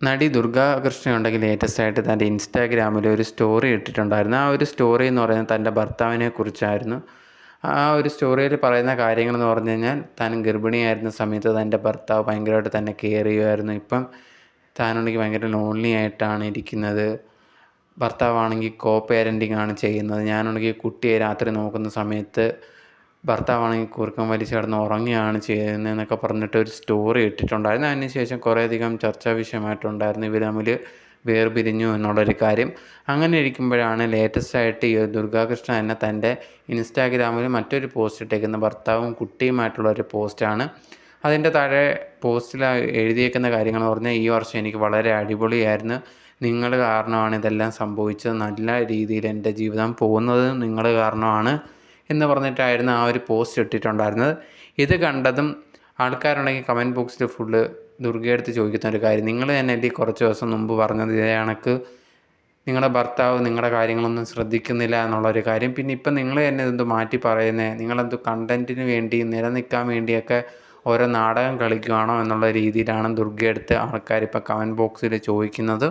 നടി ദുർഗാകൃഷ്ണ ഉണ്ടെങ്കിൽ ലേറ്റസ്റ്റ് ആയിട്ട് തൻ്റെ ഇൻസ്റ്റാഗ്രാമിൽ ഒരു സ്റ്റോറി ഇട്ടിട്ടുണ്ടായിരുന്നു. ആ ഒരു സ്റ്റോറി എന്ന് പറയുന്നത് തൻ്റെ ഭർത്താവിനെ കുറിച്ചായിരുന്നു. ആ ഒരു സ്റ്റോറിയിൽ പറയുന്ന കാര്യങ്ങളെന്ന് പറഞ്ഞു കഴിഞ്ഞാൽ, താൻ ഗർഭിണിയായിരുന്ന സമയത്ത് തൻ്റെ ഭർത്താവ് ഭയങ്കരമായിട്ട് തന്നെ കെയർ ചെയ്യുമായിരുന്നു. ഇപ്പം താനാണെങ്കിൽ ഭയങ്കര ലോൺലി ആയിട്ടാണ് ഇരിക്കുന്നത്. ഭർത്താവാണെങ്കിൽ കോ പേരൻറ്റിങ് ആണ് ചെയ്യുന്നത്. ഞാനാണെങ്കിൽ കുട്ടിയെ രാത്രി നോക്കുന്ന സമയത്ത് ഭർത്താവാണെങ്കിൽ കുറുക്കം വലിച്ച് കിടന്ന് ഉറങ്ങുകയാണ് ചെയ്യുന്നതെന്നൊക്കെ പറഞ്ഞിട്ട് ഒരു സ്റ്റോറി ഇട്ടിട്ടുണ്ടായിരുന്നു. അതിനുശേഷം കുറേയധികം ചർച്ചാ വിഷയമായിട്ടുണ്ടായിരുന്നു ഇവർ തമ്മിൽ വേർപിരിഞ്ഞു എന്നുള്ളൊരു കാര്യം. അങ്ങനെ ഇരിക്കുമ്പോഴാണ് ലേറ്റസ്റ്റായിട്ട് ഈ ദുർഗാകൃഷ്ണ തന്നെ തൻ്റെ ഇൻസ്റ്റാഗ്രാമിൽ മറ്റൊരു പോസ്റ്റ് ഇട്ടേക്കുന്ന ഭർത്താവും കുട്ടിയുമായിട്ടുള്ളൊരു പോസ്റ്റാണ്. അതിൻ്റെ താഴെ പോസ്റ്റിൽ എഴുതിയേക്കുന്ന കാര്യങ്ങളെന്ന് പറഞ്ഞാൽ, ഈ വർഷം എനിക്ക് വളരെ അടിപൊളിയായിരുന്നു. നിങ്ങൾ കാരണമാണ് ഇതെല്ലാം സംഭവിച്ചത്. നല്ല രീതിയിൽ എൻ്റെ ജീവിതം പോകുന്നത് നിങ്ങൾ കാരണമാണ് എന്ന് പറഞ്ഞിട്ടായിരുന്നു ആ ഒരു പോസ്റ്റ് ഇട്ടിട്ടുണ്ടായിരുന്നത്. ഇത് കണ്ടതും ആൾക്കാരുണ്ടെങ്കിൽ കമൻറ്റ് ബോക്സിൽ ഫുള്ള് ദുർഗയെടുത്ത് ചോദിക്കുന്ന ഒരു കാര്യം, നിങ്ങൾ തന്നെ അല്ലേ കുറച്ച് ദിവസം മുമ്പ് പറഞ്ഞത് ഇതേ കണക്ക് നിങ്ങളുടെ ഭർത്താവ് നിങ്ങളുടെ കാര്യങ്ങളൊന്നും ശ്രദ്ധിക്കുന്നില്ല എന്നുള്ളൊരു കാര്യം. പിന്നെ ഇപ്പം നിങ്ങൾ തന്നെ ഇതെന്ത് മാറ്റി പറയുന്നത്, നിങ്ങളെന്ത് കണ്ടൻറ്റിന് വേണ്ടി നിലനിൽക്കാൻ വേണ്ടിയൊക്കെ ഓരോ നാടകം കളിക്കുകയാണോ എന്നുള്ള രീതിയിലാണ് ദുർഗയെടുത്ത് ആൾക്കാരിപ്പോൾ കമൻറ്റ് ബോക്സിൽ ചോദിക്കുന്നത്.